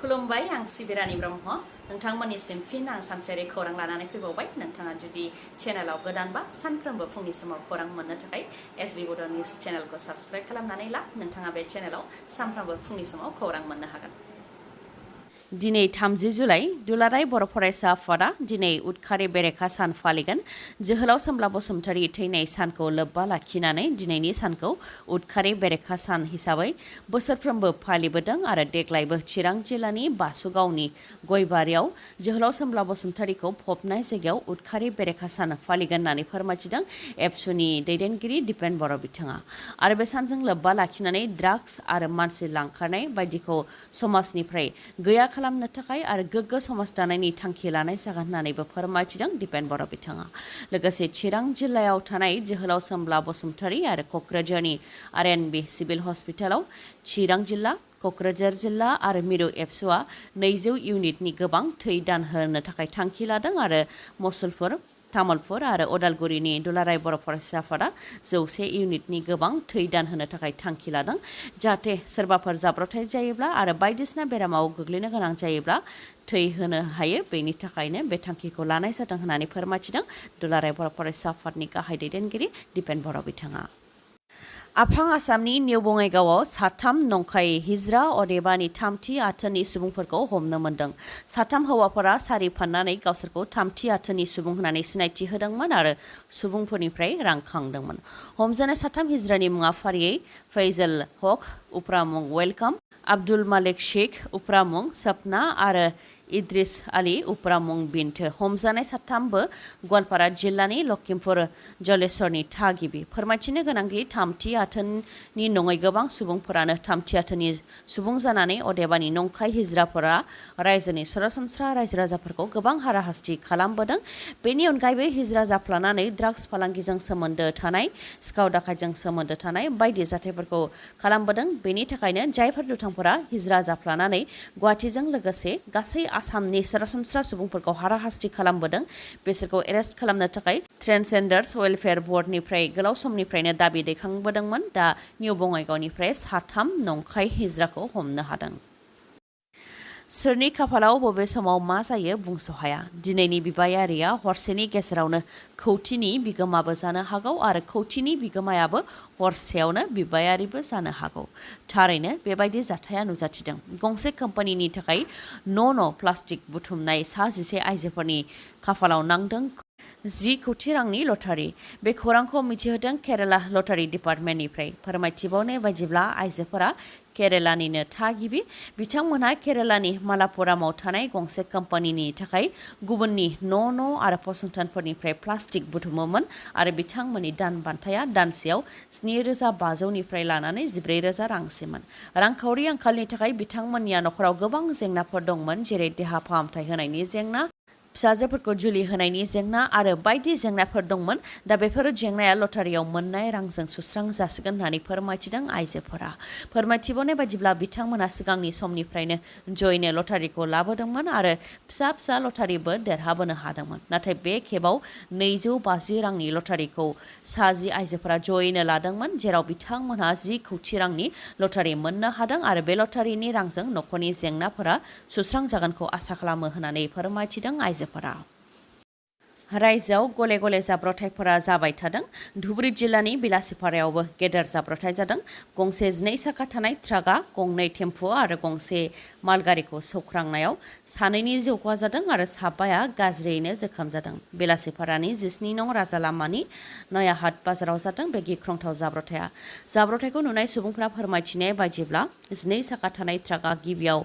खुलुमबाय आं सिबिरानि ब्रह्म नोंथांमोननिसिम फिन आं सानसेयारि खौरां लानानै फैबावबाय नोंथाङा जुदि चेनेलाव गोदानबा सानफ्रोमबो फुंनि समाव खौरां मोननो थाखाय एसबी बड' निउज चेनेलखौ साबस्क्राइब खालामनानै ला नोंथाङा बे चेनेलाव सानफ्रोमबो फुंनि समाव खौरां मोननो हागोन। दिनै 30 जुलाइ दुलाराय बर' फरायसा आफादा दिनै उदखारि बेरेखा सान फालिगोन। जोहोलाव सोमब्ला बसुमतारी थैनाय सानखौ लोब्बा लाखिनानै दिनैनि सानखौ उदखारि बेरेखा सान हिसाबै बोसोरफ्रोमबो फालिबोदों आरो देग्लायबो चिरां जिल्लानि बासुगावनि गयबारियाव जोहोलाव सोमब्ला बसुमतारीखौ फबनाय जायगायाव उदखारि बेरेखा सान फालिगोन होननानै फोरमायथिदों एबसुनि दैदेनगिरि दिपेन बर' बिथाङा। आरो बे सानजों लोब्बा लाखिनानै ड्राग्स आरो मानसि लांखारनाय बायदिखौ समाजनिफ्राय गैया खालामनो थाखाय आरो गोग्गो समाज दानायनि थांखि लानाय जागोन होननानैबो फोरमायथिदों दिपेन बर' बिथाङा। लोगोसे चिरां जिल्लायाव थानाय जोहोलाव सोमब्ला बसुमतारी आरो क'क्राझारनि आरएनबि सिभिल हस्पिटालाव चिरां जिल्ला क'क्राझार जिल्ला आरो मिरु एबसुआ 200 इउनिटनि गोबां थै दान होनो थाखाय थांखि लादों आरो मसलपुर तामुलपुर आरो उदालगुरिनि दुलाराय बर' फरायसा आफादा 100 इउनिटनि गोबां थै दान होनो थाखाय थांखि लादों जाहाथे सोरबाफोर जाब्रबथाय जायोब्ला आरो बायदिसिना बेरामाव गोग्लैनो गोनां जायोब्ला थै होनो हायो। बेनि थाखायनो बे थांखिखौ लानाय जादों होननानै फोरमायथिदों दुलाराय बर' फरायसा आफादनि गाहाय दैदेनगिरि दिपेन बर' बिथाङा। आफां आसामनि निउ बङाइगावआव 3 नंखाय हिजरा अदेबानि थामथि आथोननि सुबुंफोरखौ हमनो मोन्दों। 3 हौवाफोरा सारि फाननानै गावसोरखौ थामथि आथोननि सुबुं होननानै सिनायथि होदोंमोन आरो सुबुंफोरनिफ्राय रां खांदोंमोन। हमजानाय 3 हिजरानि मुङा फारियै फैजल हक उफ्रा मुं वेलकाम, आब्दुल मालिक शेख उफ्रा मुं सपना आरो इद्रिस आली उफ्रा मुं बिन्थो। हमजानाय 3बो गवालपारा जिल्लानि लखिमपुर जलेश्वरनि थागिबि। फोरमायथिनो गोनांदि थामथि आथोननि नङै गोबां सुबुंफोरानो थामथि आथोननि सुबुं जानानै अदेबानि नंखाय हिजराफोरा रायजोनि सरासनस्रा रायजो राजाफोरखौ गोबां हाराहास्ति खालामबोदों। बेनि अनगायैबो हिजरा जाफ्लानानै ड्राग्स फालांगिजों सोमोन्दो थानाय, सिखाव दाखायजों सोमोन्दो थानाय बायदि जाथायफोरखौ खालामबोदों। बेनि थाखायनो जायफोर दुथांफोरा हिजरा जाफ्लानानै गुवाहाटीजों लोगोसे गासै आसामनि सरासनस्रा सुबुंफोरखौ हाराहास्ति खालामबोदों बिसोरखौ एरेस्ट खालामनो थाखाय ट्रेन्सजेन्डार्स वेलफेयार बर्डनिफ्राय गोलाव समनिफ्रायनो दाबि दैखांबोदोंमोन। दा निउ बङाइगावनिफ्राय 3 नंखाय हिजराखौ हमनो हादों। सोरनि खाफालाव बबे समाव मा जायो बुंस'हाया। दिनैनि बिबायारिया हरसेनि गेजेरावनो खौथिनि बिगोमाबो जानो हागौ आरो खौथिनि बिगोमायाबो हरसेयावनो बिबायारिबो जानो हागौ। थारैनो बेबायदि जाथाया नुजाथिदों। गंसे कम्पानिनि थाखाय न' प्लास्टिक बुथुमनाय 11 आइजोफोरनि खाफालाव नांदों 10 कोटि रांनि लटारि। बे खौरांखौ मिथिहोदों केरेला लटारि डिपार्टमेन्टनिफ्राय। फोरमायथिबावनाय बायदिब्ला आइजोफोरा केरेलानिनो थागिबि। बिथांमोनहा केरेलानि मालापुरामाव थानाय गंसे कम्पानिनि थाखाय गुबुननि न' आरो फसंथानफोरनिफ्राय प्लास्टिक बुथुमोमोन आरो बिथांमोननि दान बान्थाया दानसेयाव 7,500निफ्राय लानानै 14,000 रांसिममोन। रांखावरि आंखालनि थाखाय बिथांमोननिया नखराव गोबां जेंनाफोर दंमोन, जेरै देहा फाहामथाय होनायनि जेंना, फिसाजोफोरखौ जुलि होनायनि जेंना आरो बायदि जेंनाफोर दंमोन। दा बेफोर जेंनाया लटारियाव मोननाय रांजों सुस्रां जासिगोन होननानै फोरमायथिदों आइजोफोरा। फोरमायथिबावनाय बायदिब्ला बिथांमोना सिगांनि समनिफ्रायनो जयैनो लटारिखौ लाबोदोंमोन आरो फिसा लटारिबो देरहाबोनो हादोंमोन। नाथाय बे खेबाव 250 रांनि लटारिखौ 10 आइजोफोरा जयैनो लादोंमोन, जेराव बिथांमोनहा 10 कोटि रांनि लटारि मोननो हादों आरो बे लटारिनि रांजों नखरनि जेंनाफोरा सुस्रां जागोनखौ आसा खालामो होननानै फोरमायथिदों आइजोफोरा। रायजोआव गले गले जाब्रबथायफोरा जाबाय थादों। धुबुरी जिल्लानि बिलासिपारायावबो गेदेर जाब्रबथाय जादों। गंसे 2 साखा थानाय ट्राकआ गंनै टेम्पो आरो गंसे मालगारिखौ सौख्रांनायाव 2नि जिउ खहा जादों आरो 7 गाज्रियैनो जोखोम जादों। बिलासिपारानि 17 नं राजा लामानि नयाहाट बाजाराव जादों बे गिख्रंथाव जाब्रबथाया। जाब्रबथायखौ नुनाय सुबुंफ्रा फोरमायथिनाय बायदिब्ला 2 साखा थानाय ट्राकआ गिबियाव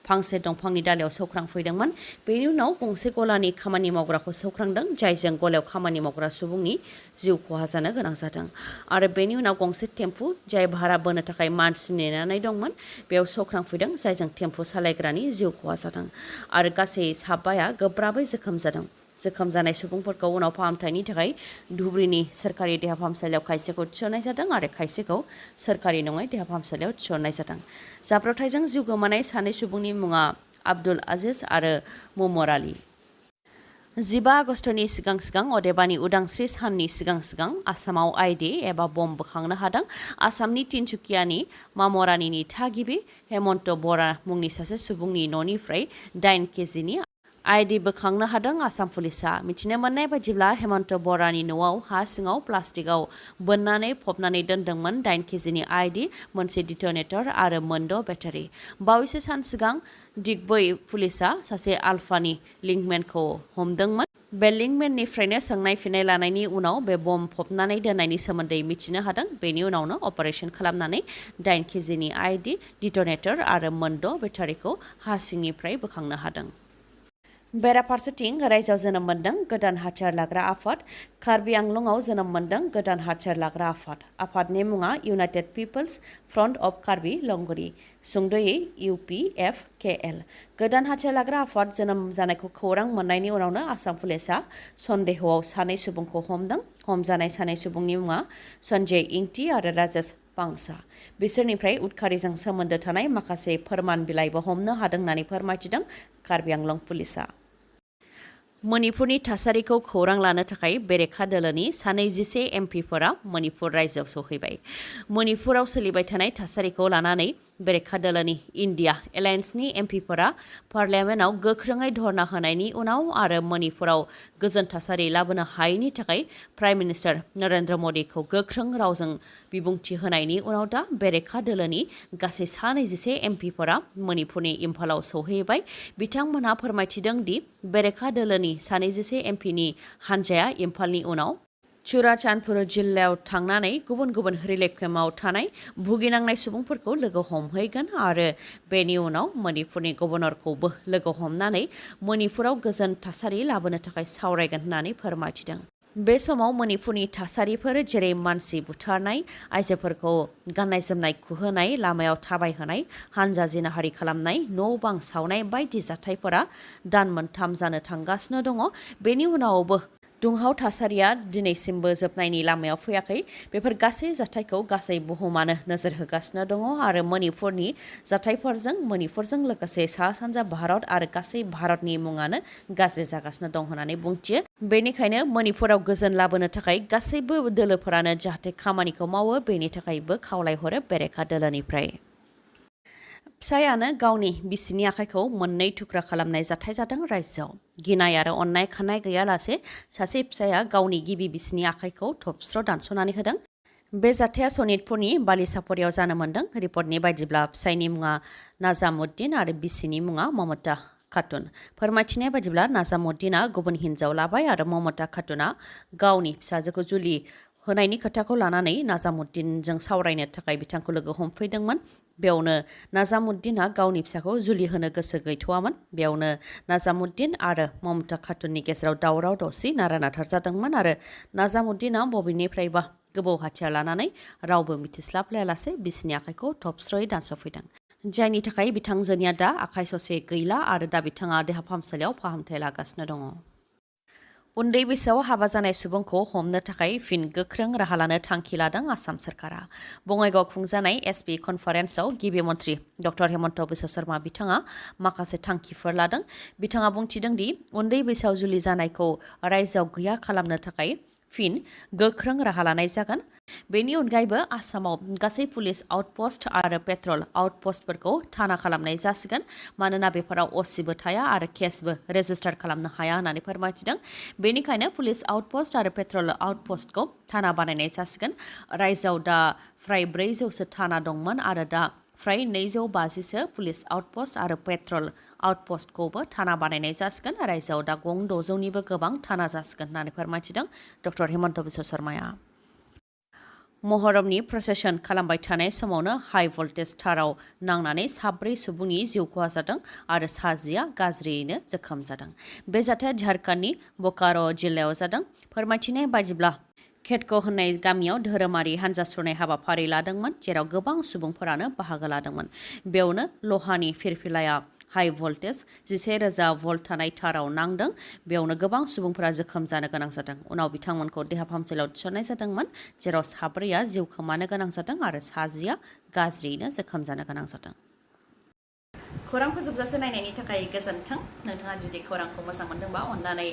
फांसे दंफांनि दालायाव सौख्रांफैदोंमोन। बेनि उनाव गंसे गलानि खामानि मावग्राखौ सौख्रांदों, जायजों गलायाव खामानि मावग्रा सुबुंनि जिउ खहा जानो गोनां जादों। आरो बेनि उनाव गंसे टेम्पु जाय भारा बोनो थाखाय मानसि नेनानै दंमोन बेयाव सौख्रांफैदों, जायजों टेम्पु सालायग्रानि जिउ खहा जादों आरो गासै 7 गोब्राबै जोखोम जादों। जोखोम जानाय सुबुंफोरखौ उनाव फाहामथायनि थाखाय धुबुरीनि सोरखारि देहा फाहामसालियाव खायसेखौ थिसननाय जादों आरो खायसेखौ सोरखारि नङै देहा फाहामसालियाव थिसननाय जादों। जाब्रबथायजों जिउ गोमानाय 2 सुबुंनि मुङा आब्दुल आजिज आरो मुमर आली। 15 आगस्टनि सिगां अदेबानि उदांस्रि साननि सिगां आसामाव आइडि एबा बम बोखांनो हादों आसामनि तिनसुकियानि मामरानिनि थागिबि हेमन्त बरा मुंनि सासे सुबुंनि न'निफ्राय 9 केजिनि आइडि बोखांनो हादों आसाम पुलिसा। मिथिनो मोननाय बायदिब्ला हेमन्त बरानि न'आव हा सिङाव प्लास्टिकआव बोननानै फबनानै दोनदोंमोन 9 केजिनि आइडि, मोनसे डिटनेटर आरो मोनद' बेटारि। बावैसो सान सिगां दिग्बै पुलिसा सासे आलफानि लिंकमेनखौ हमदोंमोन। बे लिंकमेननिफ्रायनो सोंनाय फिननाय लानायनि उनाव बे बम फबनानै दोननायनि सोमोन्दै मिथिनो हादों। बेनि उनावनो अपारेशन खालामनानै 9 केजिनि आइडि, डिटनेटर आरो मोनद' बेटारिखौ हा सिंनिफ्राय बोखांनो हादों। बेराफारसेथिं रायजोआव जोनोम मोन्दों गोदान हाथियार लाग्रा आफाद। कार्बि आंलंआव जोनोम मोन्दों गोदान हाथियार लाग्रा आफाद। आफादनि मुङा united people's front of Karbi Longri, सुंद'यै UPFKL। गोदान हाथियार लाग्रा आफाद जोनोम जानायखौ खौरां मोननायनि उनावनो आसाम पुलिसा सन्देहआव सानै सुबुंखौ हमदों। हमजानाय सानै सुबुंनि मुङा सन्जय इंति आरो राजेश पांसा। बिसोरनिफ्राय उदखारिजों सोमोन्दो थानाय माखासे फोरमान बिलाइबो हमनो हादों होननानै फोरमायथिदों कार्बि आंलं पुलिसा। मणिपुरनि थासारिखौ खौरां लानो थाखाय बेरेखा दोलोनि सा 21 एमपिफोरा मणिपुर रायजोआव सौहैबाय। मणिपुराव सोलिबाय थानाय थासारिखौ लानानै बेरेखा दोलोनि इन्डिया एलायन्सनि एमपिफोरा पार्लियामेन्टआव गोख्रोङै धर्ना होनायनि उनाव आरो मणिपुराव गोजोन थासारि लाबोनो हायैनि थाखाय प्राइम मिनिस्टार नरेन्द्र मदिखौ गोख्रों रावजों बिबुंथि होनायनि उनाव दा बेरेखा दोलोनि गासै सा 21 एमपिफोरा मणिपुरनि इम्फालाव सौहैबाय। बिथांमोनहा फोरमायथिदों दि बेरेखा दोलोनि सा 21 एमपिनि हानजाया इम्फालनि उनाव चुराचान्दपुर जिल्लायाव थांनानै गुबुन गुबुन रिलिफ केम्पआव थानाय भुगिनांनाय सुबुंफोरखौ लोगो हमहैगोन आरो बेनि उनाव मणिपुरनि गभर्नरखौबो लोगो हमनानै मणिपुराव गोजोन थासारि लाबोनो थाखाय सावरायगोन होननानै फोरमायथिदों। बे समाव मणिपुरनि थासारिफोर जेरै मानसि बुथारनाय, आइजोफोरखौ गाननाय जोमनाय खुहोनाय, लामायाव थाबायहोनाय, हानजा जिनाहारि खालामनाय, न' बां सावनाय बायदि जाथायफोरा दान मोनथाम जानो थांगासिनो दङ। बेनि उनावबो दुंहाव थासारिया दिनैसिमबो जोबनायनि लामायाव फैयाखै। बेफोर गासै जाथायखौ गासै बुहुमानो नोजोर होगासिनो दङ आरो मणिपुरजों लोगोसे सा सानजा भारत आरो गासै भारतनि मुङानो गाज्रि जागासिनो दं होननानै बुंथियो। बेनिखायनो मणिपुराव गोजोन लाबोनो थाखाय गासैबो दोलोफोरानो जाहाथे खामानिखौ मावो बेनि थाखायबो खावलायहरो बेरेखा दोलोनिफ्राय। फिसायानो गावनि बिसिनि आखाइखौ मोननै थुख्रा खालामनाय जाथाय जादों रायजोआव। गिनाय आरो अननाय खाननाय गैयालासे सासे फिसाया गावनि गिबि बिसिनि आखाइखौ थबस्र' दानस'नानै होदों। बे जाथाया सनितपुरनि बालिसापरियाव जानो मोन्दों। रिपर्टनि बायदिब्ला फिसायनि मुङा नाजामुद्दिन आरो बिसिनि मुङा ममता खातुन। फोरमायथिनाय बायदिब्ला नाजामुद्दिना गुबुन हिन्जाव लाबाय आरो ममता खातुना गावनि फिसाजोखौ जुलि होनायनि खोथाखौ लानानै नाजामुद्दिनजों सावरायनो थाखाय बिथांखौ लोगो हमफैदोंमोन। बेयावनो नाजामुद्दिना गावनि फिसाखौ जुलि होनो गोसो गैथ'वामोन। बेयावनो नाजामुद्दिन आरो ममता खातुननि गेजेराव दावराव दावसि नारा-नाथार जादोंमोन आरो नाजामुद्दिना बबेनिफ्रायबा गोबौ हाथियार लानानै रावबो मिथिस्लाबलायालासे बिसिनि आखाइखौ थबस्र'यै दानस'फैदों। जायनि थाखाय बिथांजोनिया दा आखाइ ससे गैला आरो दा बिथाङा देहा फाहामसालियाव फाहामथाय लागासिनो दङ। उन्दै बैसोआव हाबा जानाय सुबुंखौ हमनो थाखाय फिन गोख्रों राहा लानो थांखि लादों आसाम सोरखारा। बङाइगाव खुंजानाय एसपि कनफारेन्सआव गिबि मन्त्रि डक्टर हेमन्त बिश्व शर्मा बिथाङा माखासे थांखिफोर लादों। बिथाङा बुंथिदों दि उन्दै बैसोआव जुलि जानायखौ रायजोआव गैया खालामनो थाखाय फिन गोख्रों राहा लानाय जागोन। बेनि अनगायैबो आसामाव गासै पुलिस आउटपस्ट आरो पेट्रल आउटपस्टफोरखौ थाना खालामनाय जासिगोन। मानोना बेफोराव असिबो थाया आरो केसबो रेजिस्टार खालामनो हाया होननानै फोरमायथिदों। बेनिखायनो पुलिस आउटपस्ट आरो पेट्रल आउटपस्टखौ थाना बानायनाय जासिगोन। रायजोआव दा फ्राय 400सो थाना दंमोन आरो दा फ्राय 250सो पुलिस आउटपस्ट आरो पेट्रल आउटपस्टखौबो थाना बानायनाय जासिगोन। रायजोआव दा गं 600निबो गोबां थाना जासिगोन होननानै फोरमायथिदों डक्टर हेमन्त बिश्व शर्माया। महरमनि प्रसेसन खालामबाय थानाय समावनो हाइ भल्टेज ताराव नांनानै 4 सुबुंनि जिउ खहा जादों आरो 10 गाज्रियैनो जोखोम जादों। बे जाथाया झारखन्डनि बोकारो जिल्लायाव जादों। फोरमायथिनाय बायदिब्ला खेतक' होननाय गामियाव धोरोमारि हानजा सुरनाय हाबाफारि लादोंमोन, जेराव गोबां सुबुंफोरानो बाहागो लादोंमोन। बेयावनो लहानि फिरफिलाया हाइ भल्टेज 11,000 भल्ट थानाय ताराव नांदों। बेयावनो गोबां सुबुंफोरा जोखोम जानो गोनां जादों। उनाव बिथांमोनखौ देहा फाहामसालियाव थिसननाय जादोंमोन, जेराव 4 जिउ खोमानो गोनां जादों आरो 10 गाज्रियैनो जोखोम जानो गोनां जादों। खौरांखौ जोबजासे नायनायनि थाखाय गोजोन्थों। नोंथाङा जुदि खौरांखौ मोजां मोनदोंबा अननानै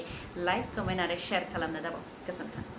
लाइक, कमेन्ट आरो शेयार खालामनो दाबाव। गोजोन्थों।